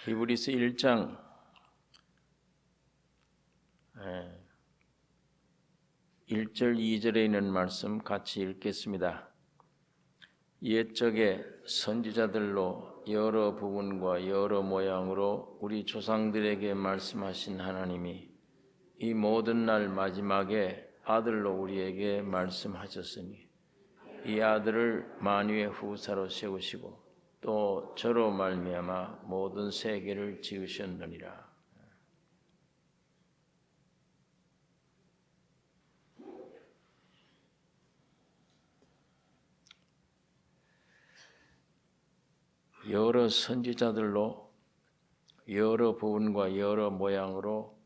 히브리서 1장 1절 2절에 있는 말씀 같이 읽겠습니다. 옛적에 선지자들로 여러 부분과 여러 모양으로 우리 조상들에게 말씀하신 하나님이 이 모든 날 마지막에 아들로 우리에게 말씀하셨으니 이 아들을 만유의 후사로 세우시고 또 저로 말미암아 모든 세계를 지으셨느니라. 여러 선지자들로 여러 부분과 여러 모양으로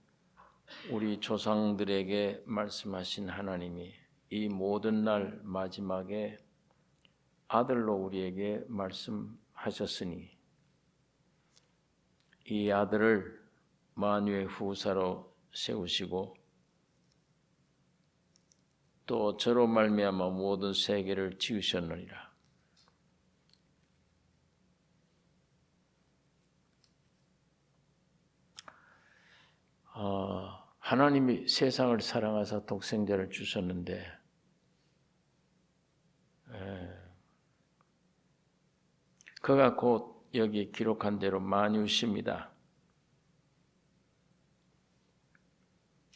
우리 조상들에게 말씀하신 하나님이 이 모든 날 마지막에 아들로 우리에게 말씀하셨으니 이 아들을 만유의 후사로 세우시고 또 저로 말미암아 모든 세계를 지으셨느니라. 하나님이 세상을 사랑하사 독생자를 주셨는데 그가 곧 여기 기록한 대로 만유십니다.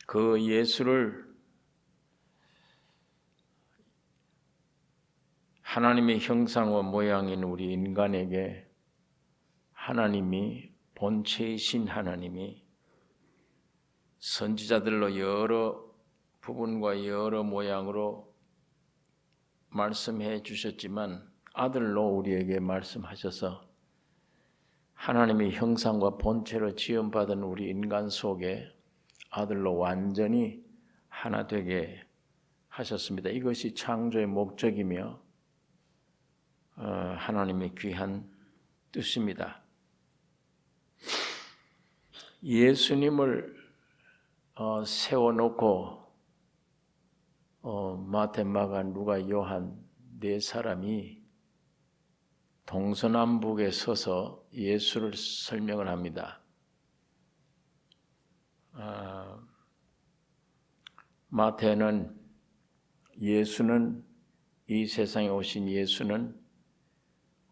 그 예수를 하나님의 형상과 모양인 우리 인간에게 하나님이 본체이신 하나님이 선지자들로 여러 부분과 여러 모양으로 말씀해 주셨지만 아들로 우리에게 말씀하셔서 하나님의 형상과 본체로 지음받은 우리 인간 속에 아들로 완전히 하나 되게 하셨습니다. 이것이 창조의 목적이며 하나님의 귀한 뜻입니다. 예수님을 세워놓고 마태, 마가, 누가, 요한 네 사람이 동서남북에 서서 예수를 설명을 합니다. 마태는 예수는 이 세상에 오신 예수는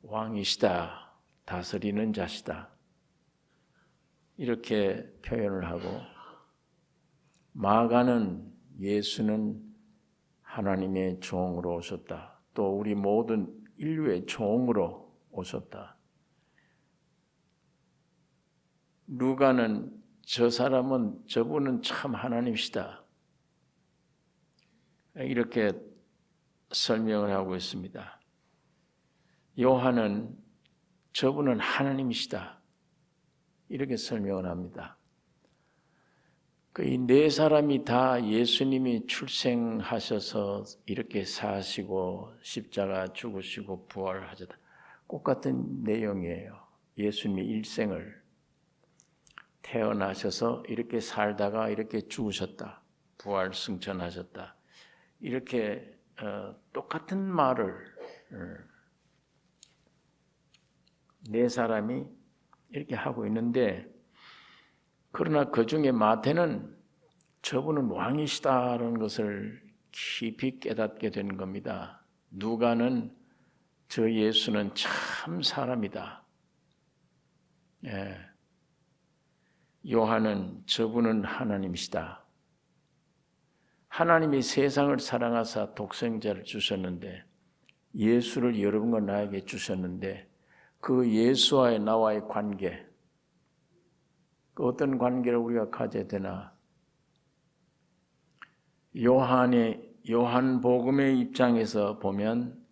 왕이시다, 다스리는 자시다 이렇게 표현을 하고 마가는 예수는 하나님의 종으로 오셨다. 또 우리 모든 인류의 종으로 오셨다. 누가는 저분은 참 하나님이시다. 이렇게 설명을 하고 있습니다. 요한은 저분은 하나님이시다. 이렇게 설명을 합니다. 이 네 사람이 다 예수님이 출생하셔서 이렇게 사시고 십자가 죽으시고 부활하셨다. 똑같은 내용이에요. 예수님이 일생을 태어나셔서 이렇게 살다가 이렇게 죽으셨다. 부활 승천하셨다. 이렇게 똑같은 말을 네 사람이 이렇게 하고 있는데 그러나 그 중에 마태는 저분은 왕이시다라는 것을 깊이 깨닫게 된 겁니다. 누가는 저 예수는 참 사람이다. 요한은 저분은 하나님이시다. 하나님이 세상을 사랑하사 독생자를 주셨는데 예수를 여러분과 나에게 주셨는데 그 예수와의 나와의 관계 그 어떤 관계를 우리가 가져야 되나? 요한복음의 입장에서 보면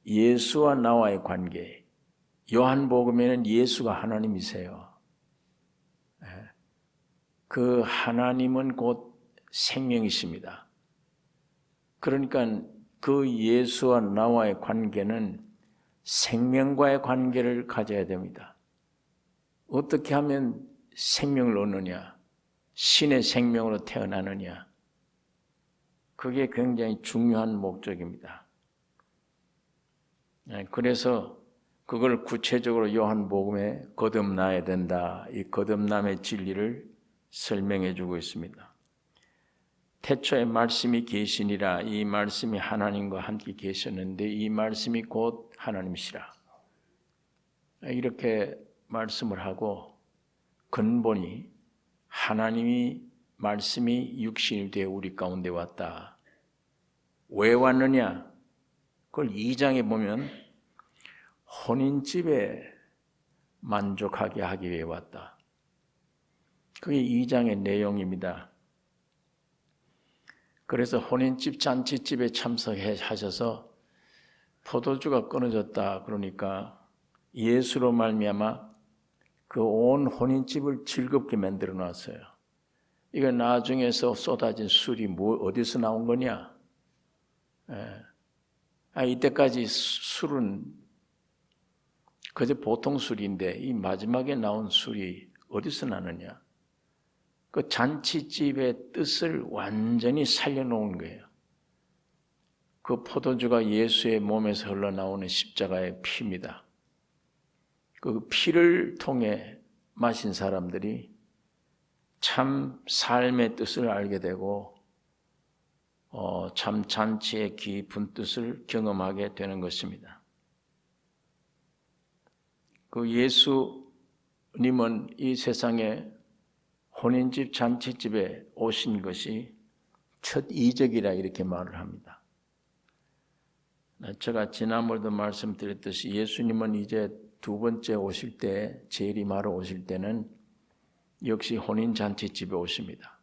예수와 나와의 관계, 요한복음에는 예수가 하나님이세요. 그 하나님은 곧 생명이십니다. 그러니까 그 예수와 나와의 관계는 생명과의 관계를 가져야 됩니다. 어떻게 하면 생명을 얻느냐? 신의 생명으로 태어나느냐? 그게 굉장히 중요한 목적입니다. 그래서 그걸 구체적으로 요한복음에 거듭나야 된다. 이 거듭남의 진리를 설명해 주고 있습니다. 태초에 말씀이 계시니라. 이 말씀이 하나님과 함께 계셨는데 이 말씀이 곧 하나님이시라. 이렇게 말씀을 하고 근본이 하나님이 말씀이 육신이 되어 우리 가운데 왔다. 왜 왔느냐? 그걸 2장에 보면 혼인집에 만족하게 하기 위해 왔다. 그게 2장의 내용입니다. 그래서 혼인집 잔치집에 참석하셔서 포도주가 끊어졌다. 그러니까 예수로 말미암아 그 온 혼인집을 즐겁게 만들어 놨어요. 이거 나중에서 쏟아진 술이 어디서 나온 거냐? 이때까지 술은 그저 보통 술인데 이 마지막에 나온 술이 어디서 나느냐? 그 잔치집의 뜻을 완전히 살려놓은 거예요. 그 포도주가 예수의 몸에서 흘러나오는 십자가의 피입니다. 그 피를 통해 마신 사람들이 참 삶의 뜻을 알게 되고 참 잔치의 깊은 뜻을 경험하게 되는 것입니다. 그 예수님은 이 세상에 혼인집 잔치집에 오신 것이 첫 이적이라 이렇게 말을 합니다. 제가 지난번에도 말씀드렸듯이 예수님은 이제 두 번째 오실 때, 재림하러 오실 때는 역시 혼인 잔치집에 오십니다.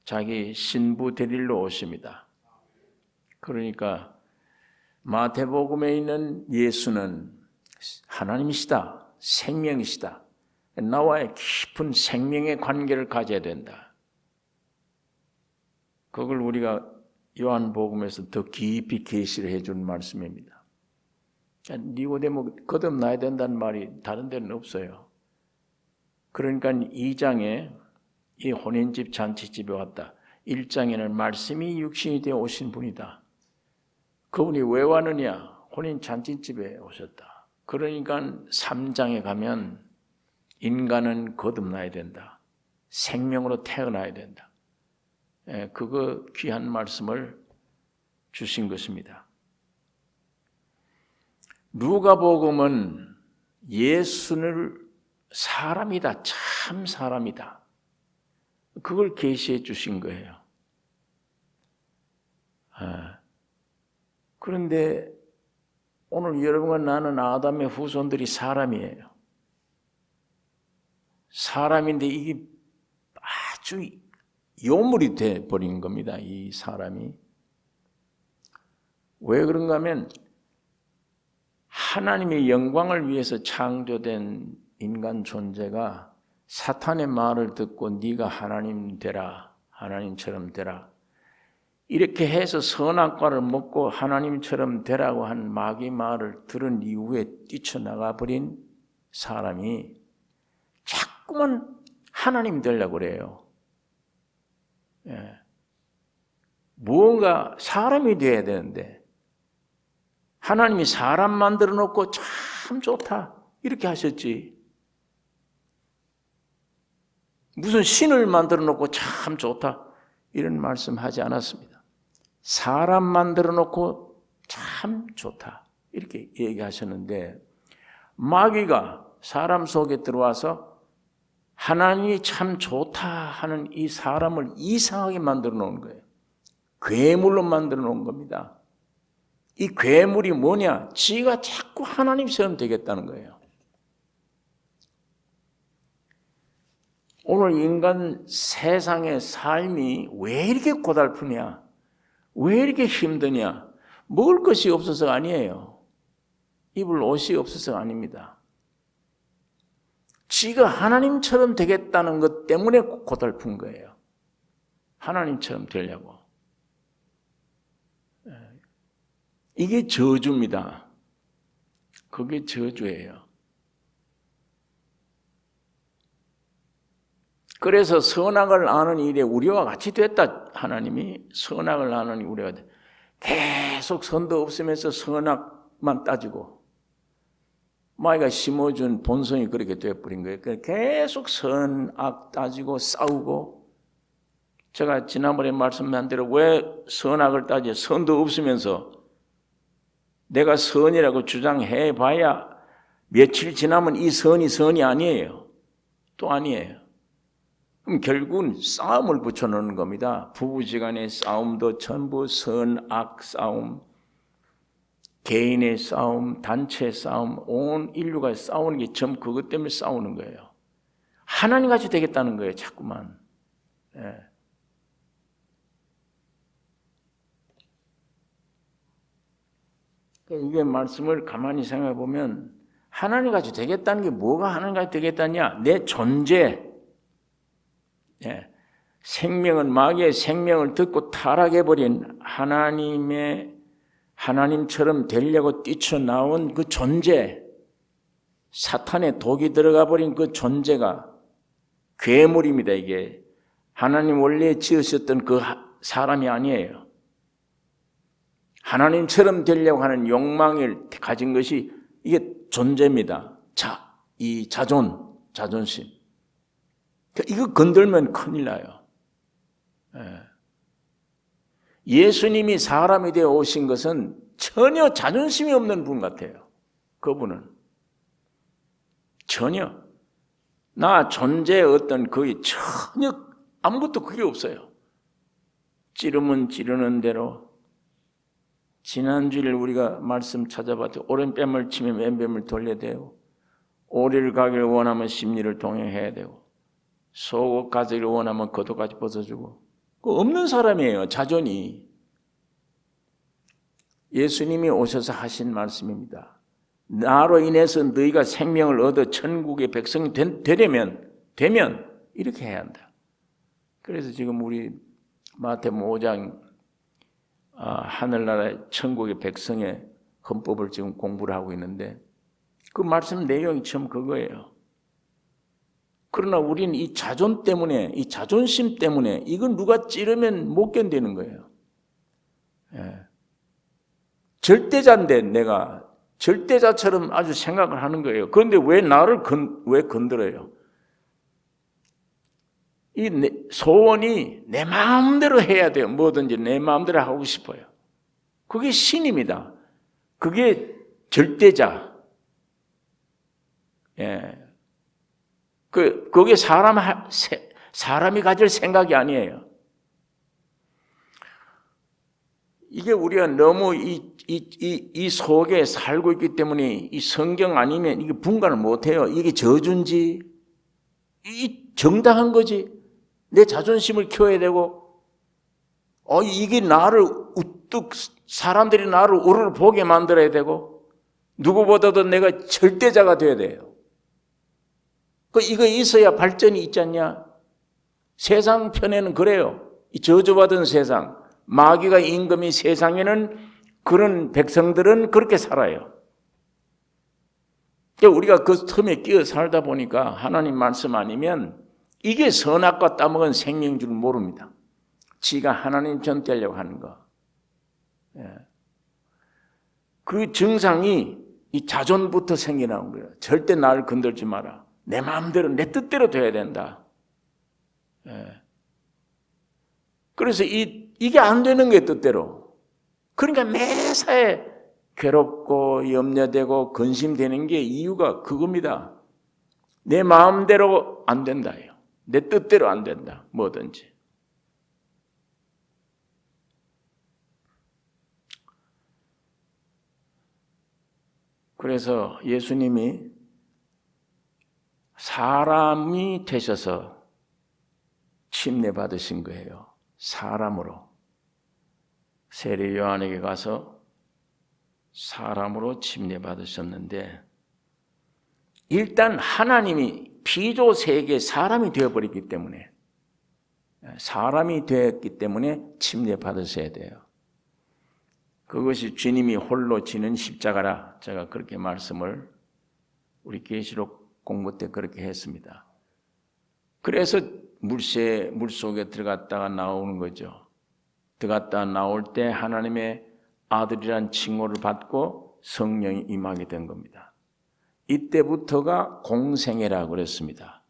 자기 신부 데리러 오십니다. 그러니까 마태복음에 있는 예수는 하나님이시다, 생명이시다. 나와의 깊은 생명의 관계를 가져야 된다. 그걸 우리가 요한복음에서 더 깊이 계시를 해준 말씀입니다. 니고데모 거듭나야 된다는 말이 다른 데는 없어요. 그러니까 2장에 이 혼인집 잔치집에 왔다. 1장에는 말씀이 육신이 되어 오신 분이다. 그분이 왜 왔느냐? 혼인 잔치집에 오셨다. 그러니까 3장에 가면 인간은 거듭나야 된다. 생명으로 태어나야 된다. 그거 귀한 말씀을 주신 것입니다. 누가복음은 예수를 사람이다, 참 사람이다. 그걸 계시해 주신 거예요. 그런데 오늘 여러분과 나는 아담의 후손들이 사람이에요. 사람인데 이게 아주 요물이 돼버린 겁니다. 이 사람이. 왜 그런가 하면 하나님의 영광을 위해서 창조된 인간 존재가 사탄의 말을 듣고 네가 하나님 되라, 하나님처럼 되라. 이렇게 해서 선악과를 먹고 하나님처럼 되라고 한 마귀 말을 들은 이후에 뛰쳐나가 버린 사람이 자꾸만 하나님 되려고 그래요. 무언가 사람이 돼야 되는데 하나님이 사람 만들어 놓고 참 좋다 이렇게 하셨지. 무슨 신을 만들어 놓고 참 좋다 이런 말씀하지 않았습니다. 사람 만들어 놓고 참 좋다 이렇게 얘기하셨는데 마귀가 사람 속에 들어와서 하나님이 참 좋다 하는 이 사람을 이상하게 만들어 놓은 거예요. 괴물로 만들어 놓은 겁니다. 이 괴물이 뭐냐? 지가 자꾸 하나님처럼 되겠다는 거예요. 오늘 인간 세상의 삶이 왜 이렇게 고달프냐? 왜 이렇게 힘드냐? 먹을 것이 없어서가 아니에요. 입을 옷이 없어서가 아닙니다. 지가 하나님처럼 되겠다는 것 때문에 고달픈 거예요. 하나님처럼 되려고. 이게 저주입니다. 그게 저주예요. 그래서 선악을 아는 일에 우리와 같이 됐다. 하나님이 선악을 아는 우리가 계속 선도 없으면서 선악만 따지고 마귀가 심어준 본성이 그렇게 되어버린 거예요. 계속 선악 따지고 싸우고, 제가 지난번에 말씀한 대로 왜 선악을 따져? 선도 없으면서 내가 선이라고 주장해봐야 며칠 지나면 이 선이 아니에요. 또 아니에요. 그럼 결국은 싸움을 붙여놓는 겁니다. 부부지간의 싸움도 전부 선악 싸움, 개인의 싸움, 단체 싸움, 온 인류가 싸우는 게 전부 그것 때문에 싸우는 거예요. 하나님같이 되겠다는 거예요, 자꾸만. 예. 이게 말씀을 가만히 생각해 보면 하나님같이 되겠다는 게 뭐가 하나님같이 되겠다냐? 내 존재. 예. 생명은 마귀의 생명을 듣고 타락해버린 하나님처럼 되려고 뛰쳐나온 그 존재, 사탄의 독이 들어가 버린 그 존재가 괴물입니다. 이게 하나님 원래 지으셨던 그 사람이 아니에요. 하나님처럼 되려고 하는 욕망을 가진 것이 이게 존재입니다. 이 자존심. 이거 건들면 큰일 나요. 예수님이 사람이 되어 오신 것은 전혀 자존심이 없는 분 같아요. 그분은 전혀 나 존재의 어떤 거의 전혀 아무것도 그게 없어요. 찌르면 찌르는 대로. 지난주일 우리가 말씀 찾아봤더니 오른뺨을 치면 왼뺨을 돌려대고, 오리를 가기를 원하면 심리를 동행해야 되고, 속옷 가지기를 원하면 겉옷까지 벗어주고. 그 없는 사람이에요, 자존이. 예수님이 오셔서 하신 말씀입니다. 나로 인해서 너희가 생명을 얻어 천국의 백성이 되면 이렇게 해야 한다. 그래서 지금 우리 마태복음 5장 하늘나라의 천국의 백성의 헌법을 지금 공부를 하고 있는데 그 말씀 내용이 처음 그거예요. 그러나 우리는 이 자존 때문에, 이 자존심 때문에 이건 누가 찌르면 못 견디는 거예요. 예. 절대자인데 내가 절대자처럼 아주 생각을 하는 거예요. 그런데 왜 나를 왜 건드려요? 이 소원이 내 마음대로 해야 돼요. 뭐든지 내 마음대로 하고 싶어요. 그게 신입니다. 그게 절대자. 예. 그게 사람이 가질 생각이 아니에요. 이게 우리가 너무 이 속에 살고 있기 때문에 이 성경 아니면 이게 분간을 못해요. 이게 저주인지, 이 정당한 거지. 내 자존심을 키워야 되고, 이게 나를 우뚝, 사람들이 나를 우르르 보게 만들어야 되고, 누구보다도 내가 절대자가 되어야 돼요. 이거 있어야 발전이 있지 않냐? 세상 편에는 그래요. 이 저주받은 세상, 마귀가 임금인 세상에는 그런 백성들은 그렇게 살아요. 우리가 그 틈에 끼어 살다 보니까 하나님 말씀 아니면 이게 선악과 따먹은 생명인 줄 모릅니다. 지가 하나님처럼 되려고 하는 거. 그 증상이 이 자존부터 생겨나온 거예요. 절대 나를 건들지 마라. 내 마음대로, 내 뜻대로 돼야 된다. 그래서 이게 안 되는 게 뜻대로. 그러니까 매사에 괴롭고 염려되고 근심되는 게 이유가 그겁니다. 내 마음대로 안 된다요. 내 뜻대로 안 된다. 뭐든지. 그래서 예수님이 사람이 되셔서 침례받으신 거예요. 사람으로. 세례 요한에게 가서 사람으로 침례받으셨는데 일단 하나님이 피조 세계 사람이 되어버렸기 때문에 사람이 되었기 때문에 침례받으셔야 돼요. 그것이 주님이 홀로 지는 십자가라. 제가 그렇게 말씀을 우리 계시록 공부 때 그렇게 했습니다. 그래서 물속에 들어갔다가 나오는 거죠. 들어갔다 나올 때 하나님의 아들이란 칭호를 받고 성령이 임하게 된 겁니다. 이때부터가 공생애라고 그랬습니다.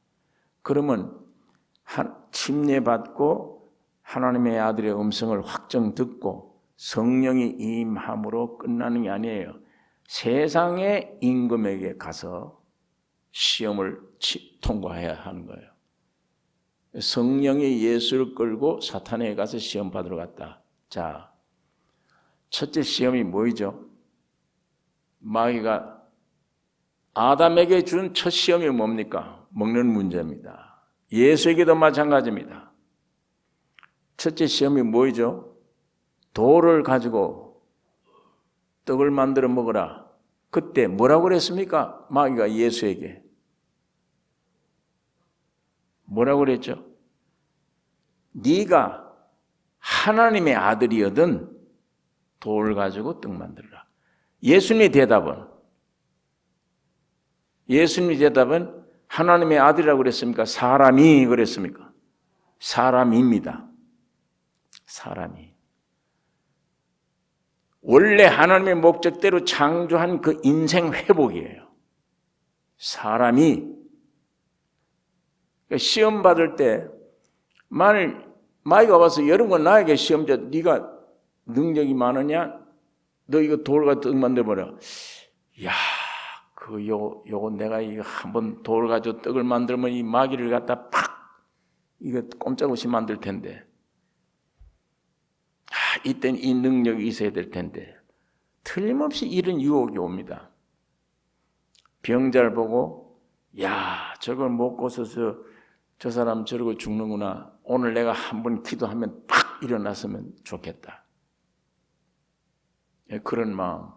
그러면 침례받고 하나님의 아들의 음성을 확정 듣고 성령이 임함으로 끝나는 게 아니에요. 세상의 임금에게 가서 시험을 통과해야 하는 거예요. 성령이 예수를 끌고 사탄에게 가서 시험 받으러 갔다. 자, 첫째 시험이 뭐이죠? 마귀가 아담에게 준 첫 시험이 뭡니까? 먹는 문제입니다. 예수에게도 마찬가지입니다. 첫째 시험이 뭐이죠? 돌을 가지고 떡을 만들어 먹어라. 그때 뭐라고 그랬습니까? 마귀가 예수에게 뭐라고 그랬죠? 네가 하나님의 아들이거든 돌 가지고 떡 만들어라. 예수님의 대답은 하나님의 아들이라고 그랬습니까? 사람이 그랬습니까? 사람입니다. 사람이. 원래 하나님의 목적대로 창조한 그 인생 회복이에요. 사람이 시험 받을 때 만일 마귀가 와서 여러분 나에게 시험 줘 네가 능력이 많으냐? 너 이거 돌 가지고 떡 만들어버려. 야, 요거 내가 이거 한번 돌 가지고 떡을 만들면 이 마귀를 갖다 팍 이거 꼼짝없이 만들 텐데. 이때는 이 능력이 있어야 될 텐데. 틀림없이 이런 유혹이 옵니다. 병자를 보고 야, 저걸 먹고서 저 사람 저러고 죽는구나. 오늘 내가 한번 기도하면 팍 일어났으면 좋겠다. 그런 마음,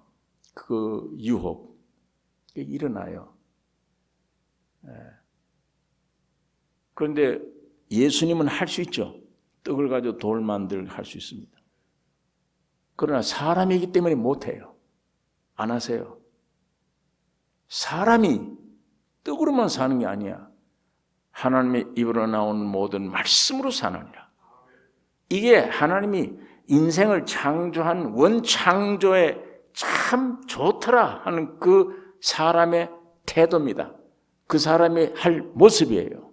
그 유혹 일어나요. 그런데 예수님은 할 수 있죠. 떡을 가지고 돌 만들 할 수 있습니다. 그러나 사람이기 때문에 못해요. 안 하세요. 사람이 떡으로만 사는 게 아니야. 하나님의 입으로 나오는 모든 말씀으로 사느니라. 이게 하나님이 인생을 창조한 원창조에 참 좋더라 하는 그 사람의 태도입니다. 그 사람이 할 모습이에요.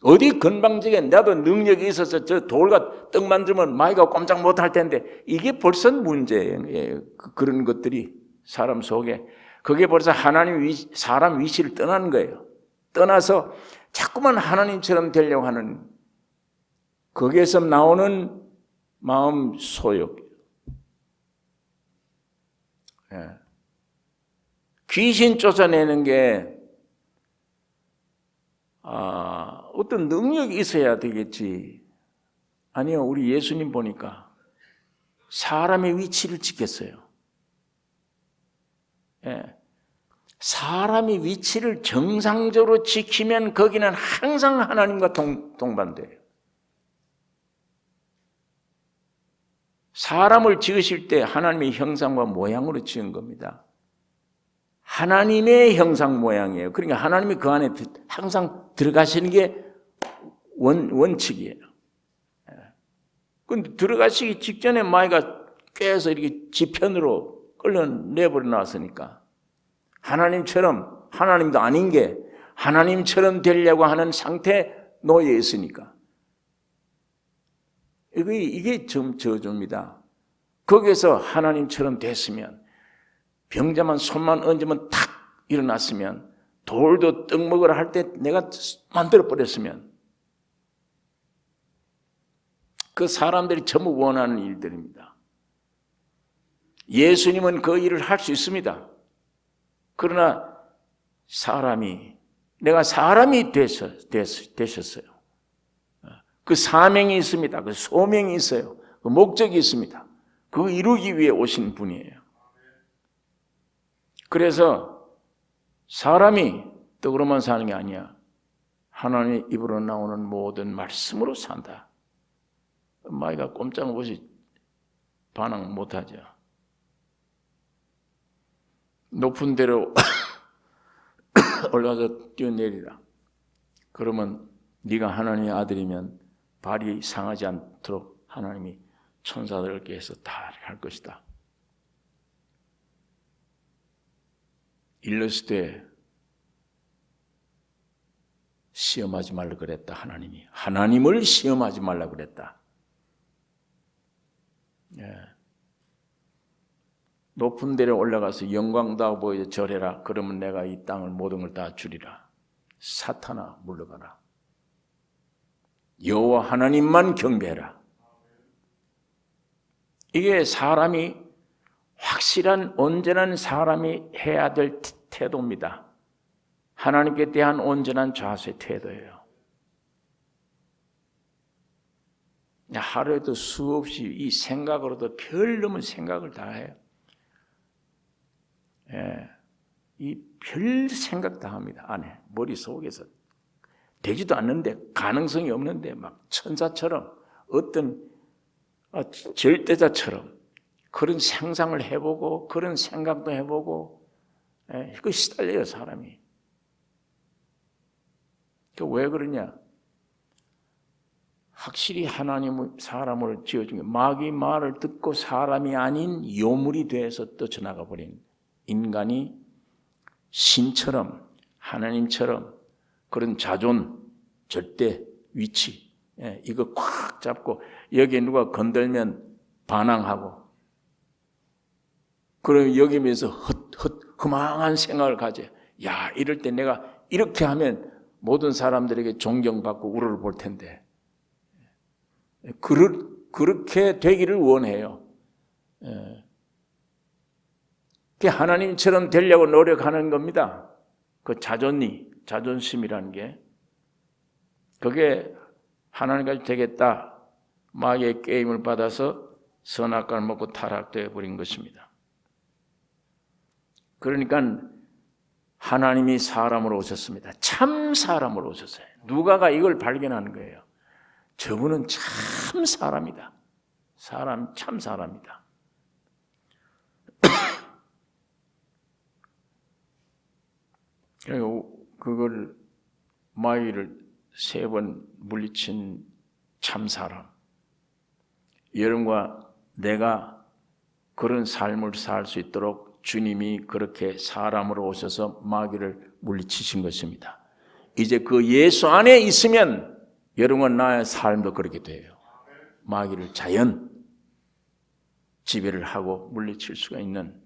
어디 건방지게 나도 능력이 있어서 저 돌과 떡 만들면 마귀가 꼼짝 못할 텐데 이게 벌써 문제예요. 그런 것들이 사람 속에 그게 벌써 사람 위치를 떠나는 거예요. 떠나서 자꾸만 하나님처럼 되려고 하는 거기에서 나오는 마음 소욕. 귀신 쫓아내는 게 어떤 능력이 있어야 되겠지. 아니요, 우리 예수님 보니까 사람의 위치를 지켰어요. 사람의 위치를 정상적으로 지키면 거기는 항상 하나님과 동반돼요. 사람을 지으실 때 하나님의 형상과 모양으로 지은 겁니다. 하나님의 형상 모양이에요. 그러니까 하나님이 그 안에 항상 들어가시는 게 원칙이에요. 그런데 들어가시기 직전에 마귀가 꿰서 이렇게 지편으로 끌어내버려 놨으니까 하나님처럼 하나님도 아닌 게 하나님처럼 되려고 하는 상태에 놓여 있으니까 이게 저주입니다. 거기에서 하나님처럼 됐으면 병자만 손만 얹으면 탁 일어났으면 돌도 떡 먹으라 할 때 내가 만들어 버렸으면 그 사람들이 전부 원하는 일들입니다. 예수님은 그 일을 할 수 있습니다. 그러나 내가 사람이 되셨어요. 그 사명이 있습니다. 그 소명이 있어요. 그 목적이 있습니다. 그거 이루기 위해 오신 분이에요. 그래서 사람이 떡으로만 사는 게 아니야. 하나님의 입으로 나오는 모든 말씀으로 산다. 마귀가 꼼짝없이 반응 못하죠. 높은 데로 올라가서 뛰어내리라. 그러면 네가 하나님의 아들이면 발이 상하지 않도록 하나님이 천사들께 해서 다 할 것이다. 일렀을 때 시험하지 말라 그랬다. 하나님이 하나님을 시험하지 말라 그랬다. 예. 높은 데로 올라가서 영광다 보여 절해라. 그러면 내가 이 땅을 모든 걸 다 주리라. 사탄아 물러가라. 여호와 하나님만 경배해라. 이게 사람이 확실한 온전한 사람이 해야 될 태도입니다. 하나님께 대한 온전한 자세 태도예요. 하루에도 수없이 이 생각으로도 별 넘은 생각을 다 해요. 예, 이 별 생각 다 합니다. 안에 머릿속에서 되지도 않는데 가능성이 없는데 막 천사처럼 어떤 절대자처럼 그런 상상을 해보고 그런 생각도 해보고 그 시달려요 사람이. 왜 그러냐? 확실히 하나님은 사람을 지어준 게 마귀 말을 듣고 사람이 아닌 요물이 돼서 떠쳐나가 버린 인간이 신처럼 하나님처럼 그런 자존, 절대, 위치 이거 꽉 잡고 여기에 누가 건들면 반항하고 그럼 여기면서 허망한 생각을 가져. 야, 이럴 때 내가 이렇게 하면 모든 사람들에게 존경받고 우러를 볼 텐데 그렇게 되기를 원해요. 그게 하나님처럼 되려고 노력하는 겁니다. 그 자존심이라는 게 그게 하나님까지 되겠다. 마귀의 게임을 받아서 선악과를 먹고 타락되어 버린 것입니다. 그러니까 하나님이 사람으로 오셨습니다. 참 사람으로 오셨어요. 누가가 이걸 발견하는 거예요. 저분은 참 사람이다. 참 사람이다. 그리고 그걸 마귀를 3번 물리친 참 사람. 여러분과 내가 그런 삶을 살 수 있도록 주님이 그렇게 사람으로 오셔서 마귀를 물리치신 것입니다. 이제 그 예수 안에 있으면 여러분과 나의 삶도 그렇게 돼요. 마귀를 자연 지배를 하고 물리칠 수가 있는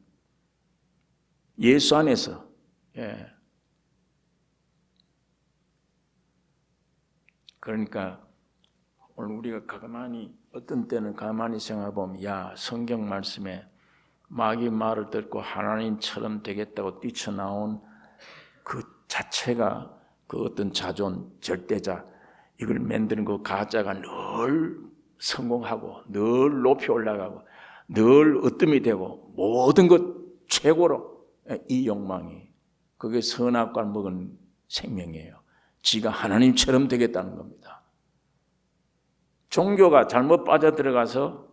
예수 안에서. 그러니까 오늘 우리가 가만히 어떤 때는 가만히 생각해 보면 야, 성경 말씀에 마귀 말을 듣고 하나님처럼 되겠다고 뛰쳐나온 그 자체가 그 어떤 자존, 절대자 이걸 만드는 그 가짜가 늘 성공하고 늘 높이 올라가고 늘 으뜸이 되고 모든 것 최고로 이 욕망이 그게 선악과를 먹은 생명이에요. 지가 하나님처럼 되겠다는 겁니다. 종교가 잘못 빠져들어가서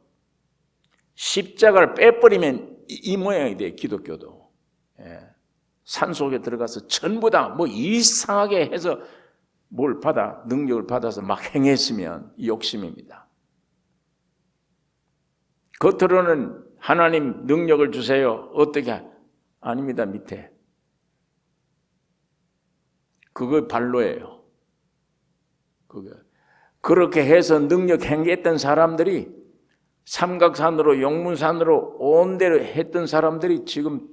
십자가를 빼버리면 이 모양이 돼요. 기독교도. 산속에 들어가서 전부 다 뭐 이상하게 해서 뭘 받아 능력을 받아서 막 행했으면 욕심입니다. 겉으로는 하나님 능력을 주세요. 어떻게? 아닙니다. 밑에. 그거 발로예요. 그렇게 해서 능력 행했던 사람들이 삼각산으로 용문산으로 온 데로 했던 사람들이 지금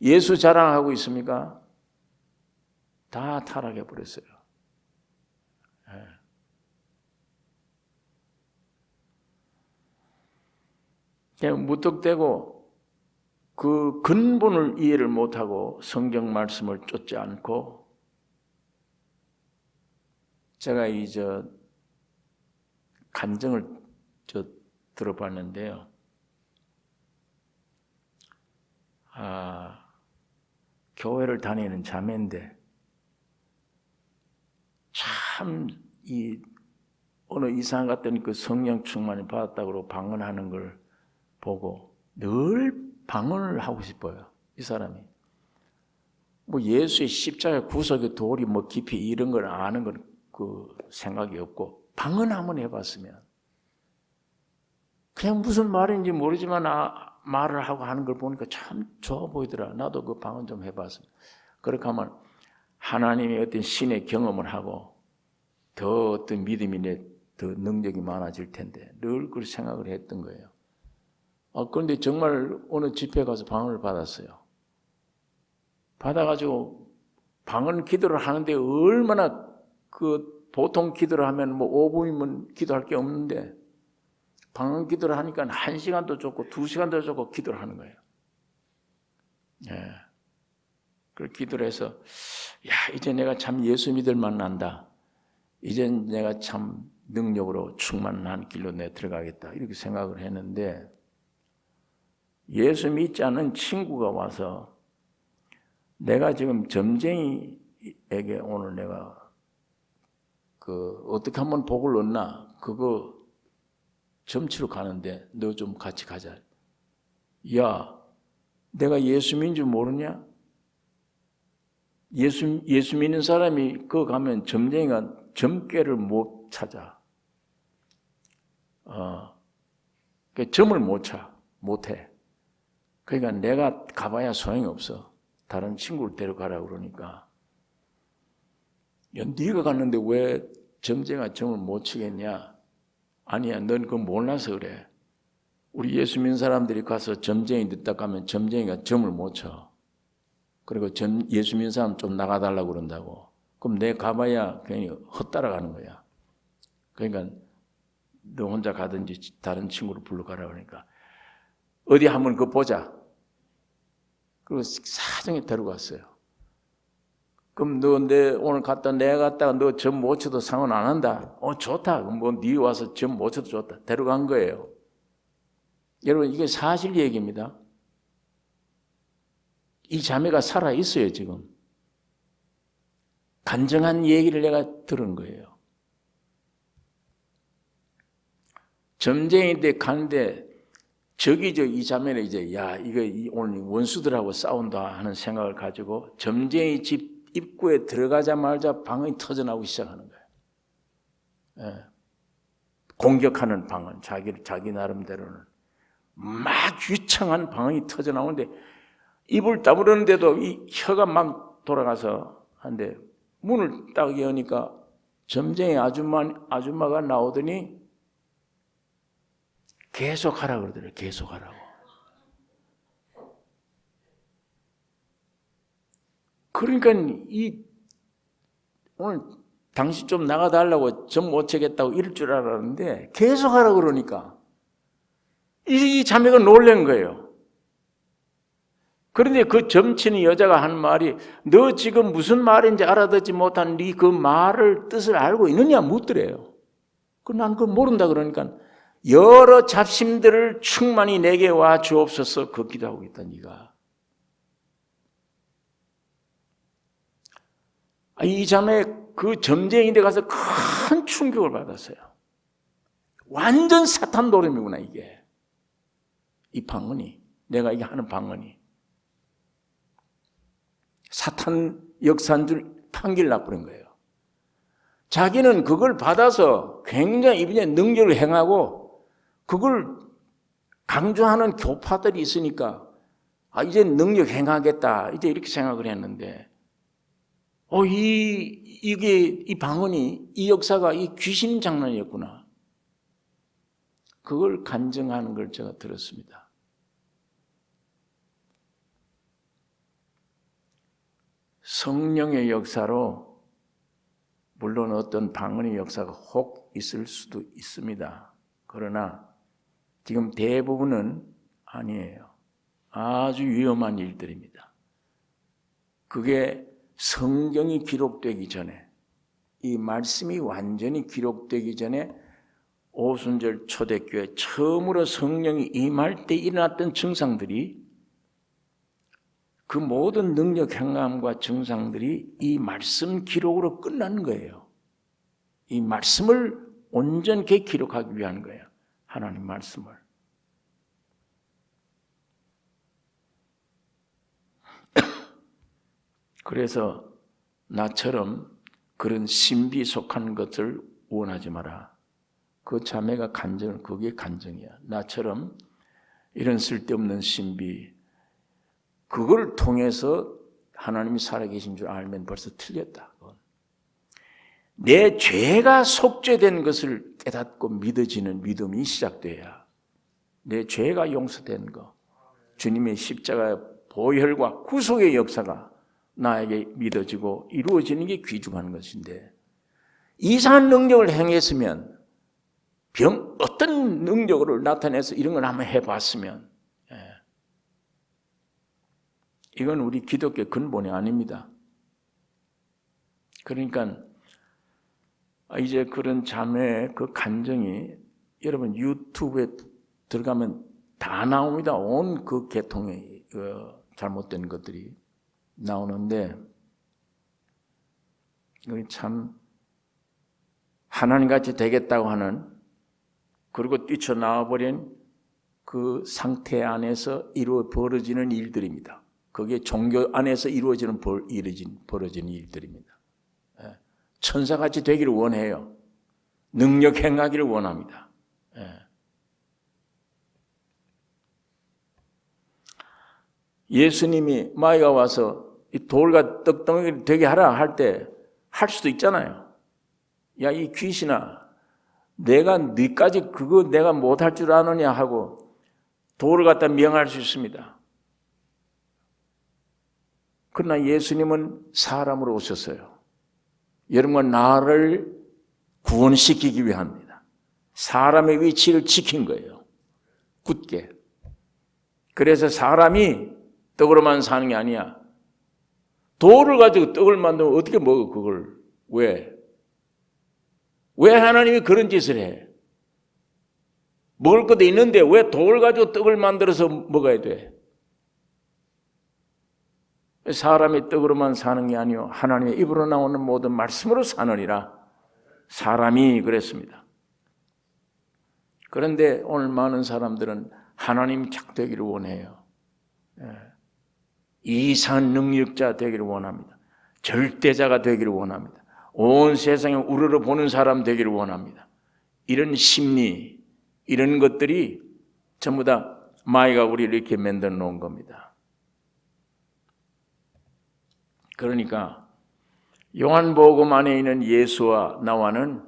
예수 자랑하고 있습니까? 다 타락해 버렸어요. 그냥 무턱대고 그 근본을 이해를 못하고 성경 말씀을 쫓지 않고 제가 간증을 들어봤는데요. 교회를 다니는 자매인데 참 어느 이상 갔더니 그 성령 충만을 받았다고 방언하는 걸 보고 늘 방언을 하고 싶어요. 이 사람이. 뭐 예수의 십자가 구석의 돌이 뭐 깊이 이런 걸 아는 건 그 생각이 없고 방언 한번 해봤으면 그냥 무슨 말인지 모르지만 말을 하고 하는 걸 보니까 참 좋아 보이더라. 나도 그 방언 좀 해봤어. 그렇게 하면 하나님의 어떤 신의 경험을 하고 더 어떤 믿음이 더 능력이 많아질 텐데 늘 그렇게 생각을 했던 거예요. 그런데 정말 어느 집회 가서 방언을 받았어요. 받아가지고 방언 기도를 하는데 얼마나 보통 기도를 하면 뭐 5분이면 기도할 게 없는데 방언 기도를 하니까 1시간도 좋고 2시간도 좋고 기도를 하는 거예요. 예. 그 기도를 해서 이제 내가 참 예수 믿을 만난다. 이제 내가 참 능력으로 충만한 길로 내 들어가겠다. 이렇게 생각을 했는데 예수 믿지 않은 친구가 와서 내가 지금 점쟁이에게 오늘 내가 어떻게 하면 복을 얻나 그거 점치러 가는데 너 좀 같이 가자. 야, 내가 예수 믿는 줄 모르냐? 예수 믿는 사람이 그 가면 점쟁이가 점괘를 못 찾아. 그 점을 못해. 그러니까 내가 가봐야 소용이 없어. 다른 친구를 데려가라 그러니까. 야, 네가 갔는데 왜 점쟁이가 점을 못 치겠냐? 아니야, 넌 그거 몰라서 그래. 우리 예수 믿는 사람들이 가서 점쟁이 듣다 가면 점쟁이가 점을 못 쳐. 그리고 예수 믿는 사람 좀 나가달라고 그런다고. 그럼 내 가봐야 괜히 헛따라가는 거야. 그러니까 너 혼자 가든지 다른 친구를 불러가라 그러니까 어디 한번 그거 보자. 그리고 사정에 데려갔어요. 그럼 너 오늘 내가 갔다가 너 점 못 쳐도 상관 안 한다. 좋다. 그럼 뭐 네 와서 점 못 쳐도 좋다. 데려간 거예요. 여러분 이게 사실 얘기입니다. 이 자매가 살아 있어요 지금. 간증한 얘기를 내가 들은 거예요. 점쟁이인데 가는데 이 자매는 이제 이거 오늘 원수들하고 싸운다 하는 생각을 가지고 점쟁이 집 입구에 들어가자마자 방언이 터져나오기 시작하는 거예요. 예. 공격하는 방언, 자기 나름대로는 막 유창한 방언이 터져나오는데 입을 다물었는데도 이 혀가 막 돌아가서 한데 문을 딱 여니까 점쟁이 아줌마가 나오더니 계속 하라 그러더래요. 계속 하라고. 그러니까 오늘 당신 좀 나가달라고 점 못 채겠다고 이럴 줄 알았는데 계속 하라 그러니까 이 자매가 놀란 거예요. 그런데 그 점치는 여자가 한 말이 너 지금 무슨 말인지 알아듣지 못한 네 그 말을 뜻을 알고 있느냐 묻더래요. 난 그걸 모른다 그러니까 여러 잡심들을 충만히 내게 와 주옵소서 그 기도하고 있다 네가. 이 자매 그 점쟁이데 가서 큰 충격을 받았어요. 완전 사탄 노름이구나 이게. 이 방언이 내가 이게 하는 방언이 사탄 역사인 줄 판결 나버린 거예요. 자기는 그걸 받아서 굉장히 이분의 능력을 행하고 그걸 강조하는 교파들이 있으니까 이제 능력 행하겠다 이제 이렇게 생각을 했는데 이 방언이 이 역사가 이 귀신 장난이었구나. 그걸 간증하는 걸 제가 들었습니다. 성령의 역사로 물론 어떤 방언의 역사가 혹 있을 수도 있습니다. 그러나 지금 대부분은 아니에요. 아주 위험한 일들입니다. 그게 성경이 기록되기 전에 이 말씀이 완전히 기록되기 전에 오순절 초대교회 처음으로 성령이 임할 때 일어났던 증상들이 그 모든 능력 행함과 증상들이 이 말씀 기록으로 끝나는 거예요. 이 말씀을 온전케 기록하기 위한 거예요. 하나님 말씀을. 그래서 나처럼 그런 신비 속한 것을 원하지 마라. 그 자매가 그게 간증이야. 나처럼 이런 쓸데없는 신비, 그걸 통해서 하나님이 살아계신 줄 알면 벌써 틀렸다. 내 죄가 속죄된 것을 깨닫고 믿어지는 믿음이 시작돼야, 내 죄가 용서된 거, 주님의 십자가의 보혈과 구속의 역사가 나에게 믿어지고 이루어지는 게 귀중한 것인데, 이상한 능력을 행했으면, 어떤 능력을 나타내서 이런 걸 한번 해봤으면, 이건 우리 기독교 근본이 아닙니다. 그러니까 이제 그런 자매의 그 간증이 여러분 유튜브에 들어가면 다 나옵니다. 온 그 계통의 잘못된 것들이 나오는데, 참 하나님같이 되겠다고 하는, 그리고 뛰쳐나와 버린 그 상태 안에서 벌어지는 일들입니다. 그게 종교 안에서 벌어지는 일들입니다. 천사같이 되기를 원해요. 능력 행하기를 원합니다. 예수님이 마귀가 와서 이 돌과 떡덩이를 되게 하라 할 때 할 수도 있잖아요. 야, 이 귀신아, 내가 너까지 그거 내가 못할 줄 아느냐 하고 돌을 갖다 명할 수 있습니다. 그러나 예수님은 사람으로 오셨어요. 여러분과 나를 구원시키기 위함입니다. 사람의 위치를 지킨 거예요. 굳게. 그래서 사람이 떡으로만 사는 게 아니야. 돌을 가지고 떡을 만들면 어떻게 먹어, 그걸? 왜? 왜 하나님이 그런 짓을 해? 먹을 것도 있는데 왜 돌 가지고 떡을 만들어서 먹어야 돼? 사람이 떡으로만 사는 게 아니요 하나님의 입으로 나오는 모든 말씀으로 사느니라. 사람이 그랬습니다. 그런데 오늘 많은 사람들은 하나님 착되기를 원해요. 이상한 능력자 되기를 원합니다. 절대자가 되기를 원합니다. 온 세상에 우러러 보는 사람 되기를 원합니다. 이런 심리, 이런 것들이 전부 다 마귀가 우리를 이렇게 만들어 놓은 겁니다. 그러니까 요한복음 안에 있는 예수와 나와는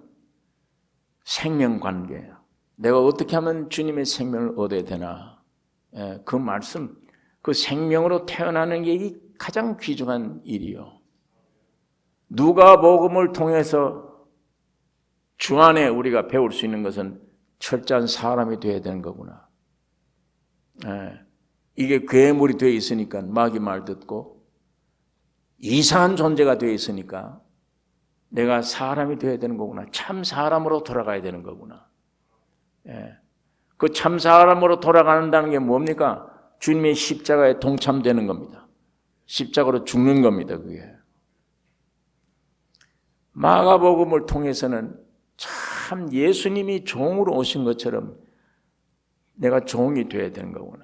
생명관계예요. 내가 어떻게 하면 주님의 생명을 얻어야 되나, 그 말씀, 그 생명으로 태어나는 게 가장 귀중한 일이요. 누가복음을 통해서 주 안에 우리가 배울 수 있는 것은 철저한 사람이 되어야 되는 거구나. 이게 괴물이 되어 있으니까 마귀 말 듣고, 이상한 존재가 되어 있으니까 내가 사람이 되어야 되는 거구나. 참 사람으로 돌아가야 되는 거구나. 그 참 사람으로 돌아간다는 게 뭡니까? 주님의 십자가에 동참되는 겁니다. 십자가로 죽는 겁니다, 그게. 마가복음을 통해서는 참 예수님이 종으로 오신 것처럼 내가 종이 되어야 되는 거구나.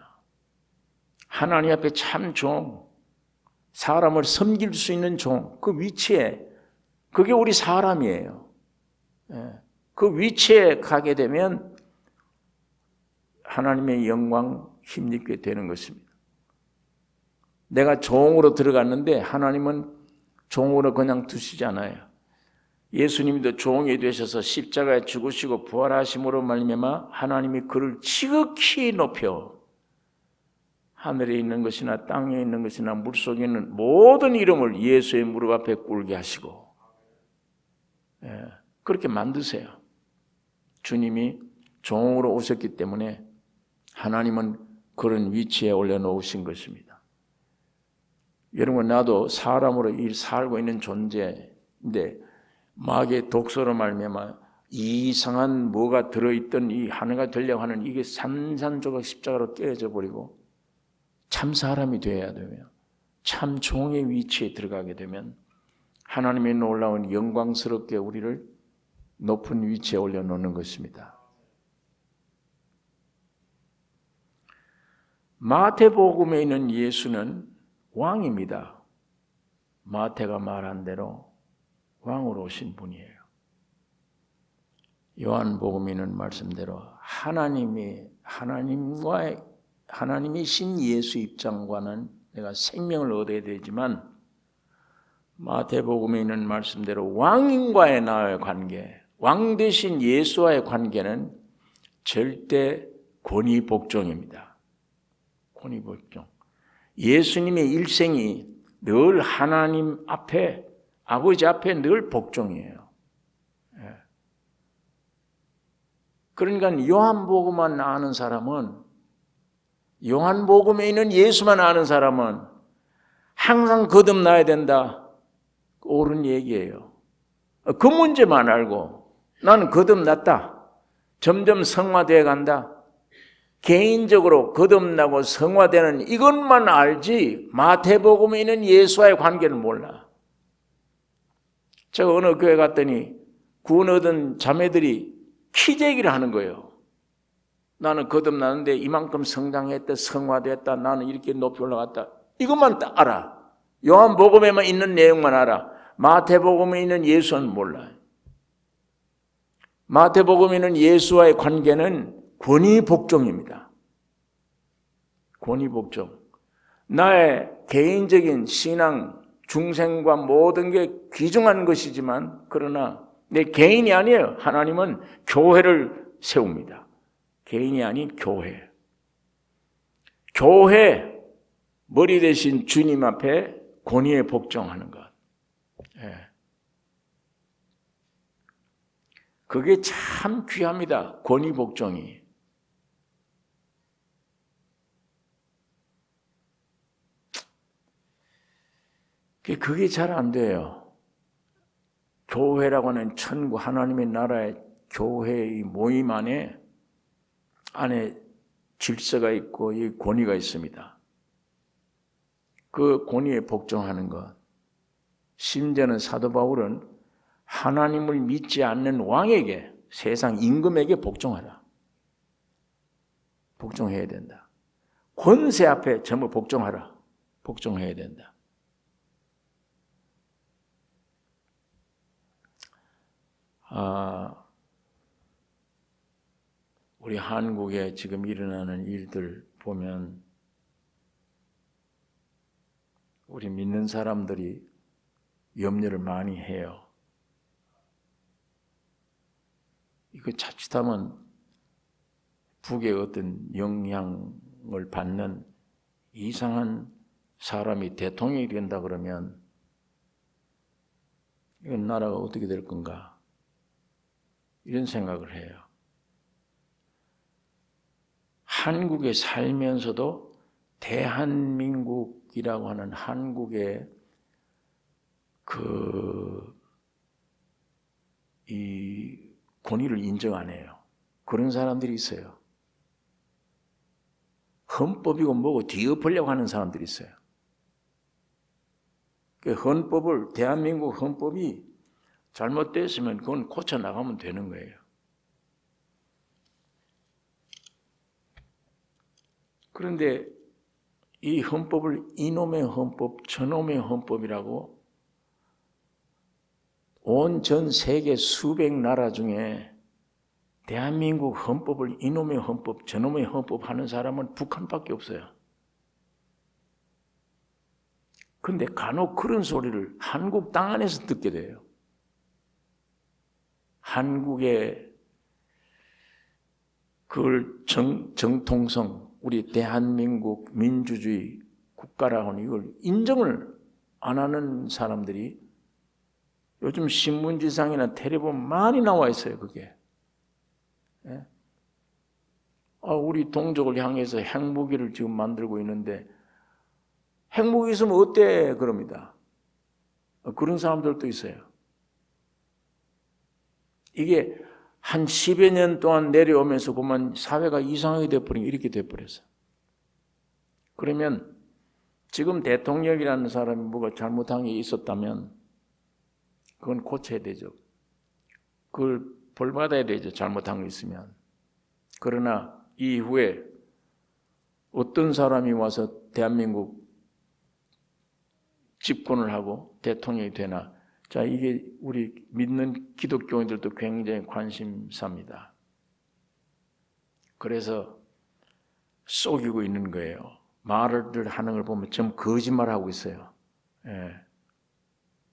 하나님 앞에 참 종, 사람을 섬길 수 있는 종, 그 위치에, 그게 우리 사람이에요. 그 위치에 가게 되면 하나님의 영광 힘입게 되는 것입니다. 내가 종으로 들어갔는데 하나님은 종으로 그냥 두시지 않아요. 예수님도 종이 되셔서 십자가에 죽으시고 부활하심으로 말미암아 하나님이 그를 지극히 높여 하늘에 있는 것이나 땅에 있는 것이나 물속에 있는 모든 이름을 예수의 무릎 앞에 꿇게 하시고, 그렇게 만드세요. 주님이 종으로 오셨기 때문에 하나님은 그런 위치에 올려놓으신 것입니다. 여러분, 나도 사람으로 살고 있는 존재인데 마귀의 독소로 말미암아 이상한 뭐가 들어있던 이 하나가 되려고 하는 이게 산산조각 십자가로 깨어져 버리고 참 사람이 되어야 되며 참 종의 위치에 들어가게 되면 하나님의 놀라운 영광스럽게 우리를 높은 위치에 올려놓는 것입니다. 마태복음에 있는 예수는 왕입니다. 마태가 말한 대로 왕으로 오신 분이에요. 요한복음에 있는 말씀대로 하나님과의 하나님이 신 예수 입장과는 내가 생명을 얻어야 되지만 마태복음에 있는 말씀대로 왕과의 나의 관계, 왕 대신 예수와의 관계는 절대 권위복종입니다. 권위복종. 예수님의 일생이 늘 하나님 앞에, 아버지 앞에 늘 복종이에요. 그러니까 요한복음만 아는 사람은, 요한복음에 있는 예수만 아는 사람은 항상 거듭나야 된다. 옳은 얘기예요. 그 문제만 알고 나는 거듭났다. 점점 성화되어 간다. 개인적으로 거듭나고 성화되는 이것만 알지 마태복음에 있는 예수와의 관계는 몰라. 제가 어느 교회 갔더니 구원 얻은 자매들이 키재기를 하는 거예요. 나는 거듭나는데 이만큼 성장했다, 성화됐다, 나는 이렇게 높이 올라갔다. 이것만 딱 알아. 요한복음에만 있는 내용만 알아. 마태복음에 있는 예수는 몰라. 마태복음에 있는 예수와의 관계는 권위복종입니다. 권위복종. 나의 개인적인 신앙, 중생과 모든 게 귀중한 것이지만 그러나 내 개인이 아니에요. 하나님은 교회를 세웁니다. 개인이 아닌 교회. 교회 머리 대신 주님 앞에 권위에 복종하는 것. 그게 참 귀합니다. 권위복종이. 그게 잘 안 돼요. 교회라고 하는 천국 하나님의 나라의 교회의 모임 안에 질서가 있고 이 권위가 있습니다. 그 권위에 복종하는 것. 심지어는 사도 바울은 하나님을 믿지 않는 왕에게, 세상 임금에게 복종하라. 복종해야 된다. 권세 앞에 전부 복종하라. 복종해야 된다. 우리 한국에 지금 일어나는 일들 보면 우리 믿는 사람들이 염려를 많이 해요. 이거 자칫하면 북의 어떤 영향을 받는 이상한 사람이 대통령이 된다 그러면 이건 나라가 어떻게 될 건가? 이런 생각을 해요. 한국에 살면서도 대한민국이라고 하는 한국의 이 권위를 인정 안 해요. 그런 사람들이 있어요. 헌법이고 뭐고 뒤엎으려고 하는 사람들이 있어요. 그 헌법을, 대한민국 헌법이 잘못됐으면 그건 고쳐 나가면 되는 거예요. 그런데 이 헌법을 이놈의 헌법, 저놈의 헌법이라고 온 전 세계 수백 나라 중에 대한민국 헌법을 이놈의 헌법, 저놈의 헌법 하는 사람은 북한밖에 없어요. 그런데 간혹 그런 소리를 한국 땅 안에서 듣게 돼요. 한국의 그걸 정통성, 우리 대한민국 민주주의 국가라고는 이걸 인정을 안 하는 사람들이 요즘 신문지상이나 텔레비전 많이 나와 있어요. 그게. 우리 동족을 향해서 핵무기를 지금 만들고 있는데 핵무기 있으면 어때? 그럽니다. 그런 사람들도 있어요. 이게 한 10여 년 동안 내려오면서 보면 사회가 이상하게 돼버리면 이렇게 돼버렸어. 그러면 지금 대통령이라는 사람이 뭐가 잘못한 게 있었다면 그건 고쳐야 되죠. 그걸 벌받아야 되죠. 잘못한 게 있으면. 그러나 이후에 어떤 사람이 와서 대한민국 집권을 하고 대통령이 되나, 자, 이게 우리 믿는 기독교인들도 굉장히 관심사입니다. 그래서 속이고 있는 거예요. 말을 하는 걸 보면 전부 거짓말하고 있어요. 예.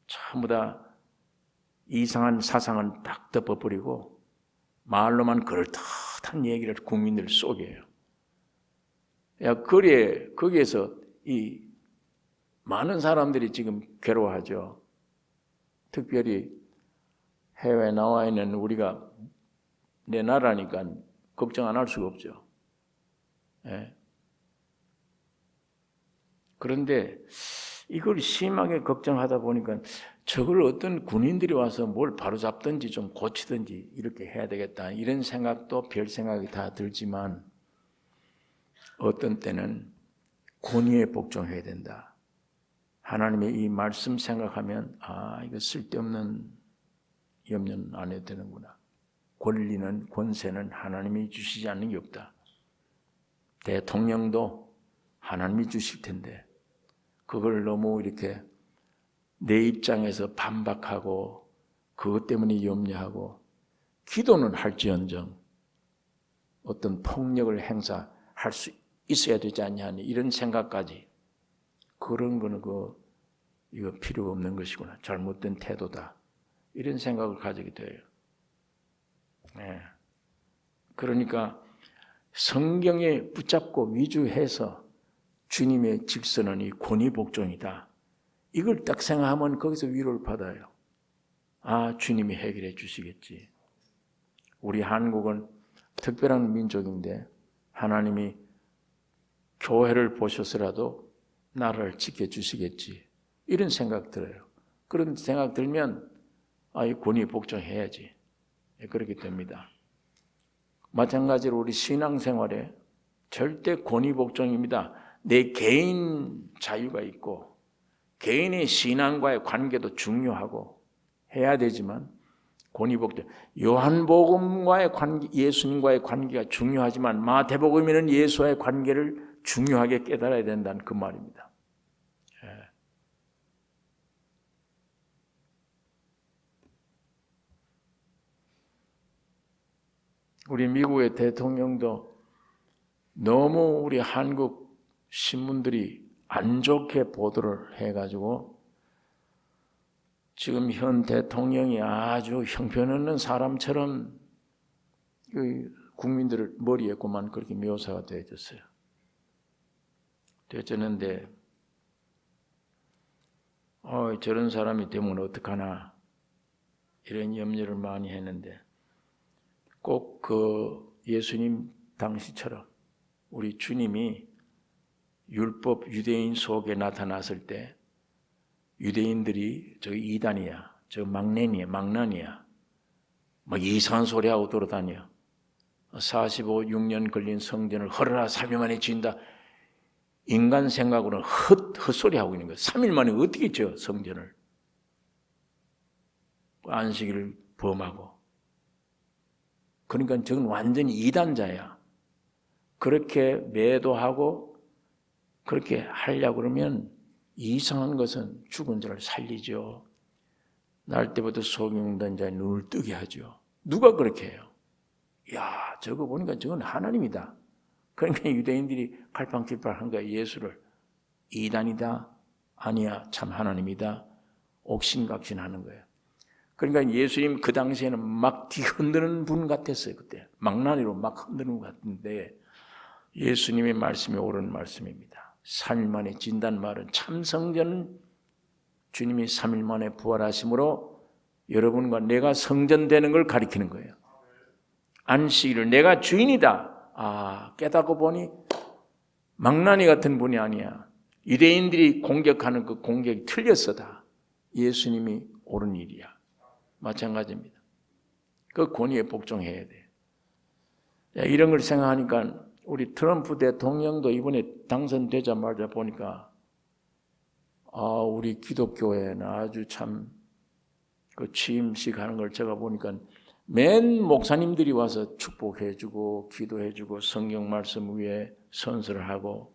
전부 다 이상한 사상은 딱 덮어버리고 말로만 그럴듯한 얘기를 국민들 속여요. 거기에서 이 많은 사람들이 지금 괴로워하죠. 특별히 해외에 나와 있는 우리가 내 나라니까 걱정 안 할 수가 없죠. 예. 그런데 이걸 심하게 걱정하다 보니까 저걸 어떤 군인들이 와서 뭘 바로잡든지 좀 고치든지 이렇게 해야 되겠다 이런 생각도 별 생각이 다 들지만 어떤 때는 권위에 복종해야 된다. 하나님의 이 말씀 생각하면 이거 쓸데없는 염려는 안 해도 되는구나. 권리는 권세는 하나님이 주시지 않는 게 없다. 대통령도 하나님이 주실 텐데 그걸 너무 이렇게 내 입장에서 반박하고 그것 때문에 염려하고 기도는 할지언정 어떤 폭력을 행사할 수 있어야 되지 않냐니 이런 생각까지 그런 거는 이거 필요 없는 것이구나. 잘못된 태도다. 이런 생각을 가지게 돼요. 네. 그러니까 성경에 붙잡고 위주해서 주님의 직선은 이 권위복종이다. 이걸 딱 생각하면 거기서 위로를 받아요. 주님이 해결해 주시겠지. 우리 한국은 특별한 민족인데 하나님이 교회를 보셔서라도 나라를 지켜주시겠지. 이런 생각 들어요. 그런 생각 들면 이 권위 복종해야지. 그렇게 됩니다. 마찬가지로 우리 신앙생활에 절대 권위 복종입니다. 내 개인 자유가 있고 개인의 신앙과의 관계도 중요하고 해야 되지만 권위 복종. 요한복음과의 관계, 예수님과의 관계가 중요하지만 마태복음에는 예수와의 관계를 중요하게 깨달아야 된다는 그 말입니다. 우리 미국의 대통령도 너무 우리 한국 신문들이 안 좋게 보도를 해가지고 지금 현 대통령이 아주 형편없는 사람처럼 국민들을 머리에만 그렇게 묘사가 되어졌어요. 되어졌는데 저런 사람이 되면 어떡하나 이런 염려를 많이 했는데 꼭 그 예수님 당시처럼 우리 주님이 율법 유대인 속에 나타났을 때 유대인들이 저 이단이야, 저 망난이야 막 이상한 소리하고 돌아다녀. 45-6년 걸린 성전을 헐어라 3일 만에 지은다. 인간 생각으로는 헛소리하고 있는 거예요. 3일 만에 어떻게 지어 성전을. 안식일을 범하고. 그러니까 저건 완전히 이단자야. 그렇게 매도하고 그렇게 하려고 그러면 이상한 것은 죽은 자를 살리죠. 날 때부터 속임된 자의 눈을 뜨게 하죠. 누가 그렇게 해요? 저거 보니까 저건 하나님이다. 그러니까 유대인들이 갈팡질팡한 거야. 예수를 이단이다. 아니야, 참 하나님이다. 옥신각신하는 거예요. 그러니까 예수님 그 당시에는 막 뒤흔드는 분 같았어요. 그때 망나니로 막 흔드는 것 같은데 예수님의 말씀이 옳은 말씀입니다. 3일 만에 진단 말은 참 성전은 주님이 3일 만에 부활하심으로 여러분과 내가 성전되는 걸 가리키는 거예요. 안식일을 내가 주인이다. 깨닫고 보니 망나니 같은 분이 아니야. 유대인들이 공격하는 그 공격이 틀렸어다. 예수님이 옳은 일이야. 마찬가지입니다. 그 권위에 복종해야 돼. 이런 걸 생각하니까 우리 트럼프 대통령도 이번에 당선되자마자 보니까 우리 기독교회는 아주 참 그 취임식 하는 걸 제가 보니까 맨 목사님들이 와서 축복해주고 기도해주고 성경 말씀 위에 선서를 하고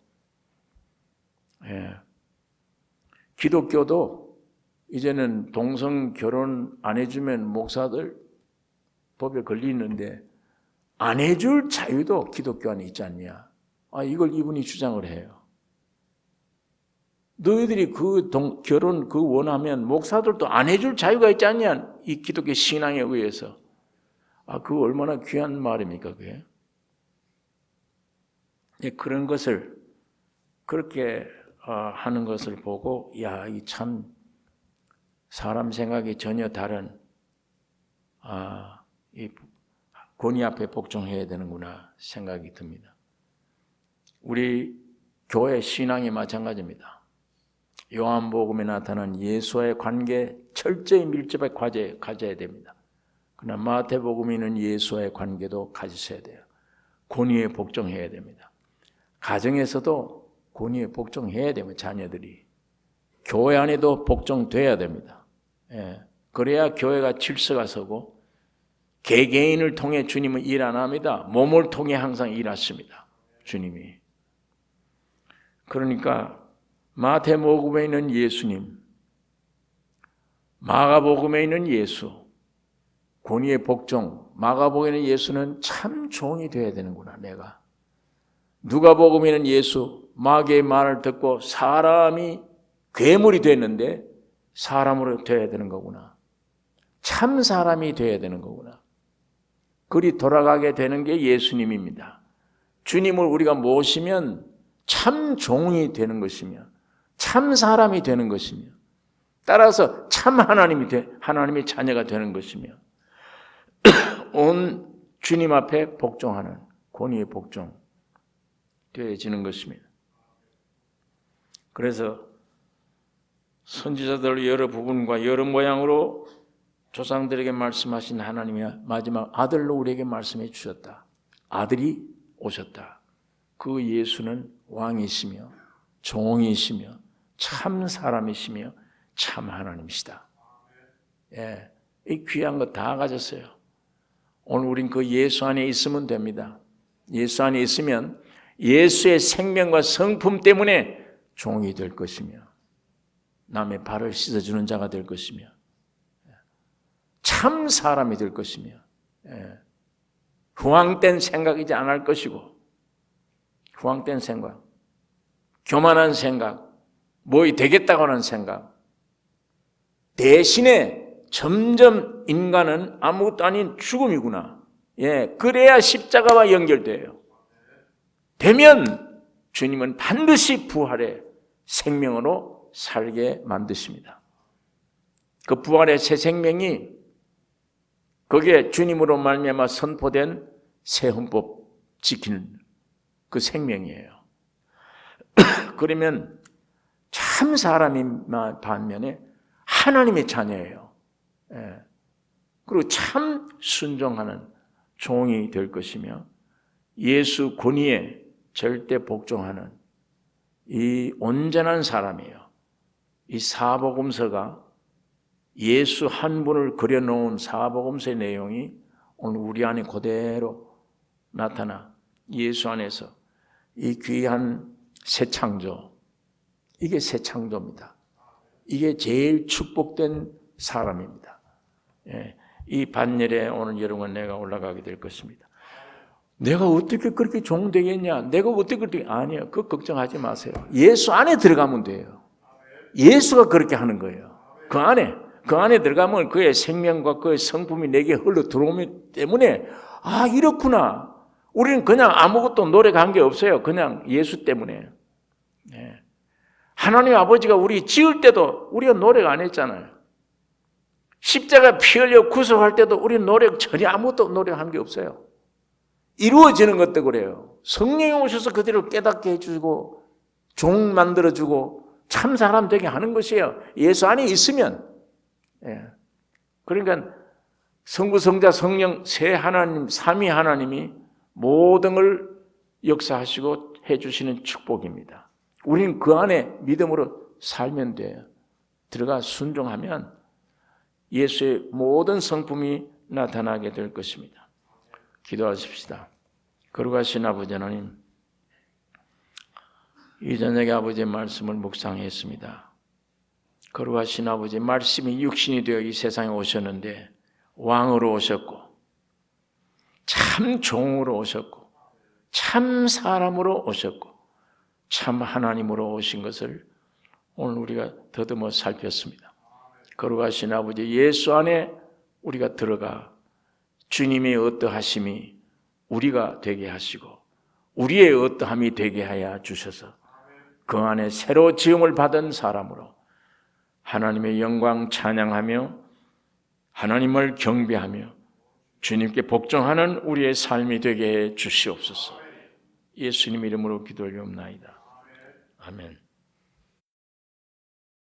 기독교도 이제는 동성 결혼 안 해주면 목사들 법에 걸리는데 안 해줄 자유도 기독교 안에 있지 않냐. 이걸 이분이 주장을 해요. 너희들이 결혼 원하면 목사들도 안 해줄 자유가 있지 않냐? 이 기독교 신앙에 의해서. 그거 얼마나 귀한 말입니까, 그게? 그런 것을 그렇게 하는 것을 보고, 이 참 사람 생각이 전혀 다른 이 권위 앞에 복종해야 되는구나 생각이 듭니다. 우리 교회 신앙이 마찬가지입니다. 요한복음에 나타난 예수와의 관계 철저히 밀접하게 가져야 됩니다. 그러나 마태복음에는 예수와의 관계도 가지셔야 돼요. 권위에 복종해야 됩니다. 가정에서도 권위에 복종해야 됩니다. 자녀들이. 교회 안에도 복종돼야 됩니다. 그래야 교회가 질서가 서고, 개개인을 통해 주님은 일 안 합니다. 몸을 통해 항상 일하십니다. 주님이. 그러니까 마태복음에 있는 예수님, 마가복음에 있는 예수, 권위의 복종, 마가복음에 있는 예수는 참 종이 되어야 되는구나, 내가. 누가복음에 있는 예수, 마귀의 말을 듣고 사람이 괴물이 됐는데 사람으로 되어야 되는 거구나. 참 사람이 되어야 되는 거구나. 그리 돌아가게 되는 게 예수님입니다. 주님을 우리가 모시면 참 종이 되는 것이며 참 사람이 되는 것이며, 따라서 참 하나님의 자녀가 되는 것이며, 온 주님 앞에 복종하는 권위의 복종 되어지는 것입니다. 그래서 선지자들 여러 부분과 여러 모양으로 조상들에게 말씀하신 하나님이 마지막 아들로 우리에게 말씀해 주셨다. 아들이 오셨다. 그 예수는 왕이시며 종이시며 참 사람이시며 참 하나님이시다. 이 귀한 거 다 가졌어요. 오늘 우린 그 예수 안에 있으면 됩니다. 예수 안에 있으면 예수의 생명과 성품 때문에 종이 될 것이며, 남의 발을 씻어주는 자가 될 것이며, 참 사람이 될 것이며, 후황된 생각이지 않을 것이고, 후황된 생각, 교만한 생각, 뭐 되겠다고 하는 생각, 대신에 점점 인간은 아무것도 아닌 죽음이구나. 그래야 십자가와 연결돼요. 되면 주님은 반드시 부활의 생명으로 살게 만드십니다. 그 부활의 새 생명이 거기에 주님으로 말미암아 선포된 새 헌법 지키는 그 생명이에요. 그러면 참 사람이 반면에 하나님의 자녀예요. 그리고 참 순종하는 종이 될 것이며, 예수 권위에 절대 복종하는 이 온전한 사람이에요. 이 사복음서가 예수 한 분을 그려놓은 사복음서의 내용이 오늘 우리 안에 그대로 나타나 예수 안에서 이 귀한 새 창조, 이게 새 창조입니다. 이게 제일 축복된 사람입니다. 이 반열에 오늘 여러분 내가 올라가게 될 것입니다. 내가 어떻게 그렇게 종 되겠냐? 내가 어떻게 그렇게, 아니요. 그거 걱정하지 마세요. 예수 안에 들어가면 돼요. 예수가 그렇게 하는 거예요. 그 안에 들어가면 그의 생명과 그의 성품이 내게 흘러 들어오기 때문에, 이렇구나. 우리는 그냥 아무것도 노력한 게 없어요. 그냥 예수 때문에. 하나님 아버지가 우리 지을 때도 우리가 노력 안 했잖아요. 십자가 피 흘려 구속할 때도 우리 전혀 아무것도 노력한 게 없어요. 이루어지는 것도 그래요. 성령이 오셔서 그들을 깨닫게 해주고 종 만들어주고 참 사람 되게 하는 것이에요. 예수 안에 있으면. 그러니까 성부, 성자, 성령 세 하나님, 삼위 하나님이 모든 걸 역사하시고 해주시는 축복입니다. 우리는 그 안에 믿음으로 살면 돼요. 들어가 순종하면 예수의 모든 성품이 나타나게 될 것입니다. 기도하십시다. 거룩하신 아버지 하나님, 이 저녁에 아버지의 말씀을 묵상했습니다. 거룩하신 아버지, 말씀이 육신이 되어 이 세상에 오셨는데 왕으로 오셨고 참 종으로 오셨고 참 사람으로 오셨고 참 하나님으로 오신 것을 오늘 우리가 더듬어 살폈습니다. 거룩하신 아버지, 예수 안에 우리가 들어가 주님의 어떠하심이 우리가 되게 하시고 우리의 어떠함이 되게 하여 주셔서 그 안에 새로 지음을 받은 사람으로 하나님의 영광 찬양하며 하나님을 경배하며 주님께 복종하는 우리의 삶이 되게 해 주시옵소서. 예수님 이름으로 기도 올리옵나이다. 아멘.